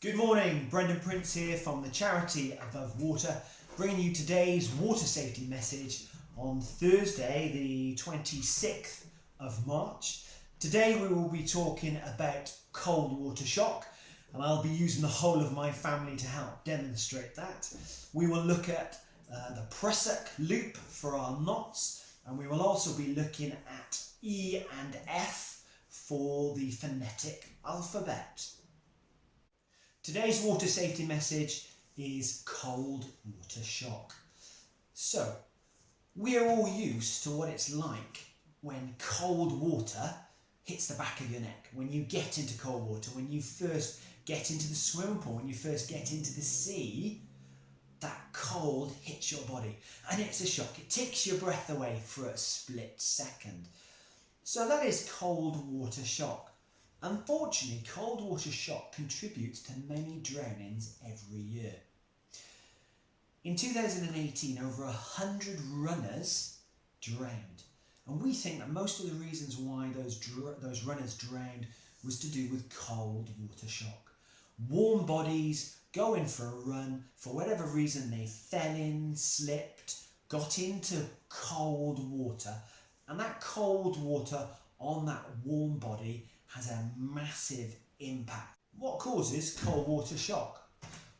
Good morning, Brendan Prince here from the charity Above Water, bringing you today's water safety message on Thursday the 26th of March. Today we will be talking about cold water shock, and I'll be using the whole of my family to help demonstrate that. We will look at the Prusik loop for our knots, and we will also be looking at E and F for the phonetic alphabet. Today's water safety message is cold water shock. So, we're all used to what it's like when cold water hits the back of your neck, when you get into cold water, when you first get into the swimming pool, when you first get into the sea. That cold hits your body and it's a shock. It takes your breath away for a split second. So that is cold water shock. Unfortunately, cold water shock contributes to many drownings every year. In 2018, over 100 runners drowned. And we think that most of the reasons why those runners drowned was to do with cold water shock. Warm bodies going for a run, for whatever reason they fell in, slipped, got into cold water, and that cold water on that warm body has a massive impact. What causes cold water shock?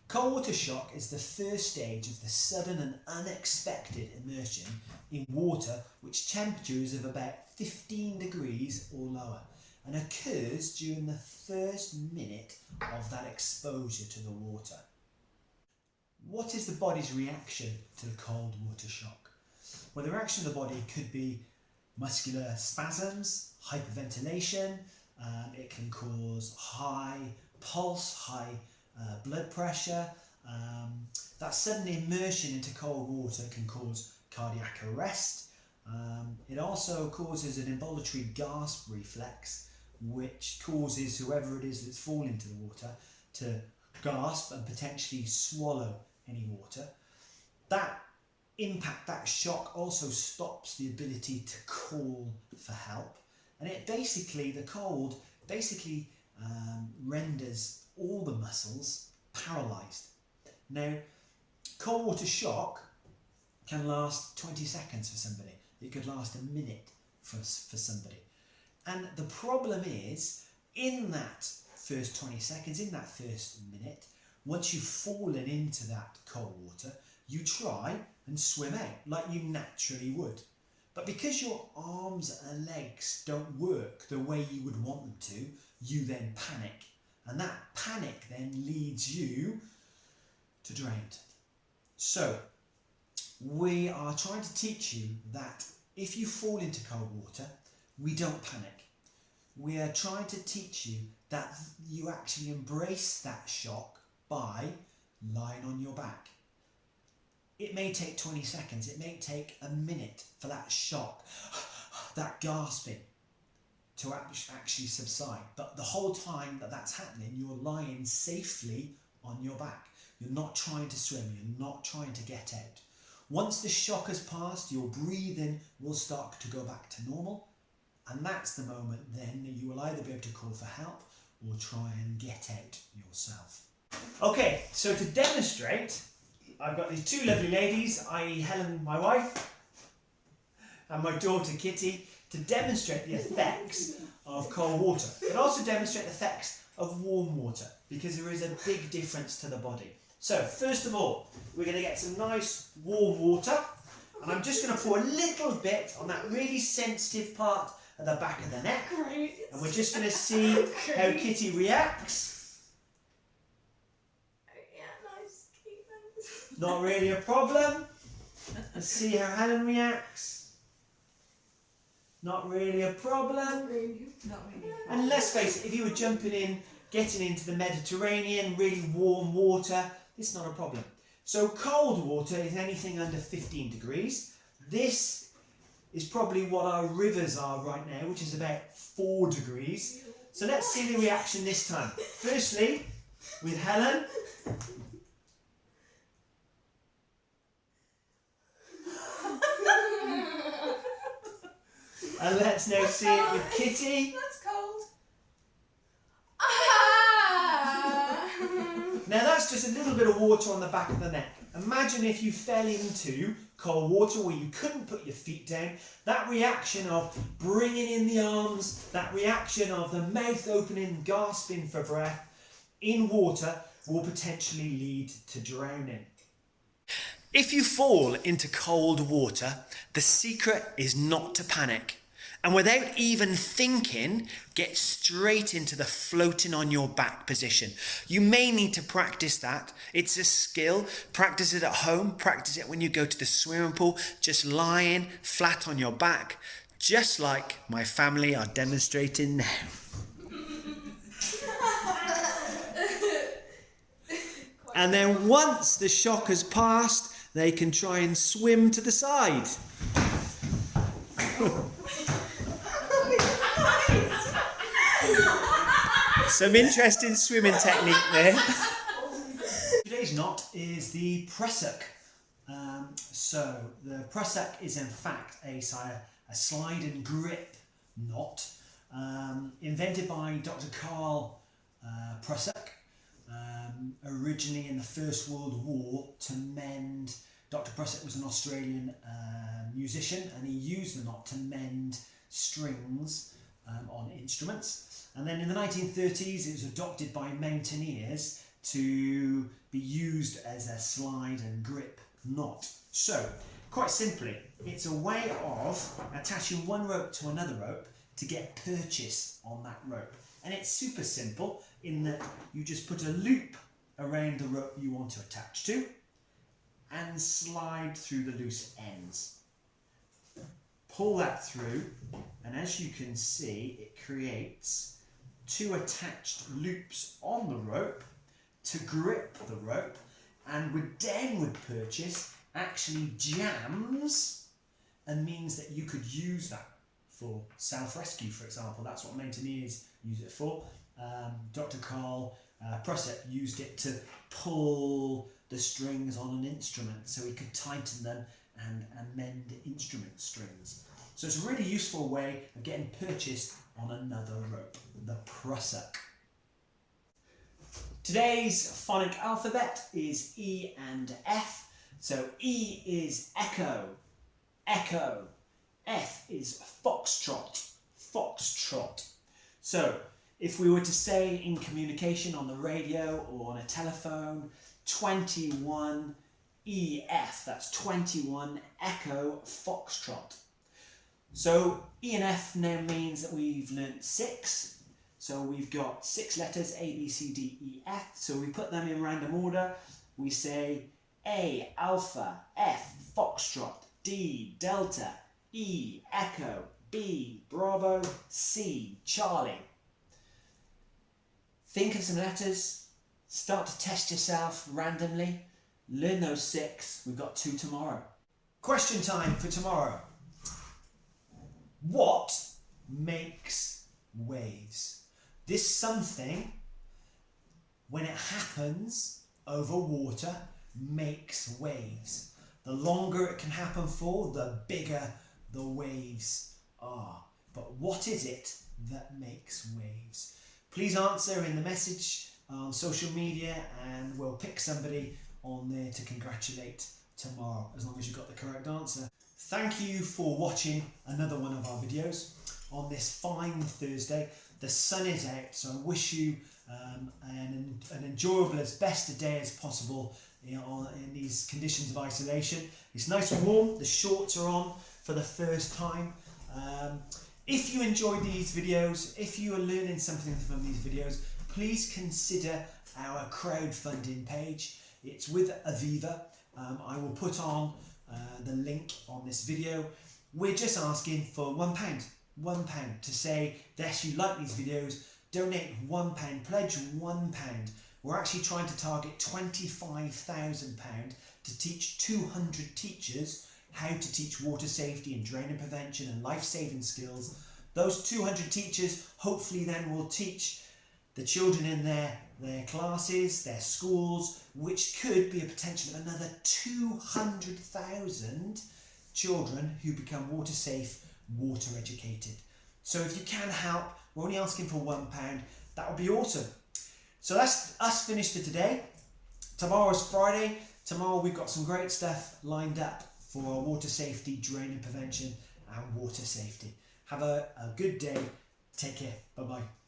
Cold water shock is the first stage of the sudden and unexpected immersion in water which temperature is of about 15 degrees or lower and occurs during the first minute of that exposure to the water. What is the body's reaction to the cold water shock? Well, the reaction of the body could be muscular spasms, hyperventilation. It can cause high pulse, high blood pressure. That sudden immersion into cold water can cause cardiac arrest. It also causes an involuntary gasp reflex, which causes whoever it is that's fallen into the water to gasp and potentially swallow any water. That impact, that shock, also stops the ability to call for help. And the cold basically renders all the muscles paralysed. Now, cold water shock can last 20 seconds for somebody. It could last a minute for somebody. And the problem is, in that first 20 seconds, in that first minute, once you've fallen into that cold water, you try and swim out like you naturally would. But because your arms and legs don't work the way you would want them to, you then panic. And that panic then leads you to drown. So, we are trying to teach you that if you fall into cold water, we don't panic. We are trying to teach you that you actually embrace that shock by lying on your back. It may take 20 seconds, it may take a minute for that shock, that gasping to actually subside. But the whole time that that's happening, you're lying safely on your back. You're not trying to swim, you're not trying to get out. Once the shock has passed, your breathing will start to go back to normal. And that's the moment then that you will either be able to call for help or try and get out yourself. Okay, so to demonstrate, I've got these two lovely ladies, i.e. Helen, my wife, and my daughter Kitty, to demonstrate the effects of cold water, but also demonstrate the effects of warm water, because there is a big difference to the body. So, first of all, we're going to get some nice warm water, and I'm just going to pour a little bit on that really sensitive part at the back of the neck, and we're just going to see how Kitty reacts. Not really a problem. Let's see how Helen reacts. Not really a problem. Not really. And let's face it, if you were jumping in, getting into the Mediterranean, really warm water, it's not a problem. So cold water is anything under 15 degrees. This is probably what our rivers are right now, which is about 4 degrees. So let's see the reaction this time. Firstly, with Helen. And let's now see it with Kitty. That's cold. that's just a little bit of water on the back of the neck. Imagine if you fell into cold water where you couldn't put your feet down. That reaction of bringing in the arms, that reaction of the mouth opening, gasping for breath in water will potentially lead to drowning. If you fall into cold water, the secret is not to panic. And without even thinking, get straight into the floating on your back position. You may need to practice that. It's a skill. Practice it at home. Practice it when you go to the swimming pool, just lying flat on your back, just like my family are demonstrating now. And then once the shock has passed, they can try and swim to the side. Some interesting swimming technique there. Today's knot is the Prusik. So the Prusik is in fact a slide and grip knot invented by Dr. Karl Prusik, originally in the First World War to mend. Dr. Prusik was an Australian musician, and he used the knot to mend strings on instruments. And then in the 1930s it was adopted by mountaineers to be used as a slide and grip knot. So quite simply, it's a way of attaching one rope to another rope to get purchase on that rope. And it's super simple in that you just put a loop around the rope you want to attach to and slide through the loose ends. Pull that through, and as you can see, it creates two attached loops on the rope to grip the rope, and with downward purchase actually jams and means that you could use that for self-rescue, for example. That's what mountaineers use it for. Dr. Karl Prusik used it to pull the strings on an instrument so he could tighten them and mend instrument strings. So it's a really useful way of getting purchase on another rope, the Prusik. Today's phonic alphabet is E and F. So E is echo, echo. F is foxtrot, foxtrot. So if we were to say in communication on the radio or on a telephone, 21 EF, that's 21 echo foxtrot. So E and F now means that we've learnt 6. So we've got 6 letters, A, B, C, D, E, F. So we put them in random order. We say A, alpha, F, foxtrot, D, delta, E, echo, B, bravo, C, Charlie. Think of some letters, start to test yourself randomly, learn those 6. We've got 2 tomorrow. Question time for tomorrow. What makes waves? This something, when it happens over water, makes waves. The longer it can happen for, the bigger the waves are. But what is it that makes waves? Please answer in the message on social media, and we'll pick somebody on there to congratulate tomorrow, as long as you got the correct answer. Thank you for watching another one of our videos on this fine Thursday. The sun is out, so I wish you an enjoyable, as best a day as possible in these conditions of isolation. It's nice and warm, the shorts are on for the first time. If you enjoyed these videos, if you are learning something from these videos, please consider our crowdfunding page. It's with Aviva. I will put on the link on this video. We're just asking for £1. £1 to say that you like these videos. Donate £1, pledge £1. We're actually trying to target £25,000 to teach 200 teachers how to teach water safety and drowning prevention and life-saving skills. Those 200 teachers hopefully then will teach the children in their classes, their schools, which could be a potential of another 200,000 children who become water safe, water educated. So if you can help, we're only asking for £1. That would be awesome. So that's us finished for today. Tomorrow's Friday. Tomorrow we've got some great stuff lined up for water safety, draining prevention and water safety. Have a good day. Take care. Bye-bye.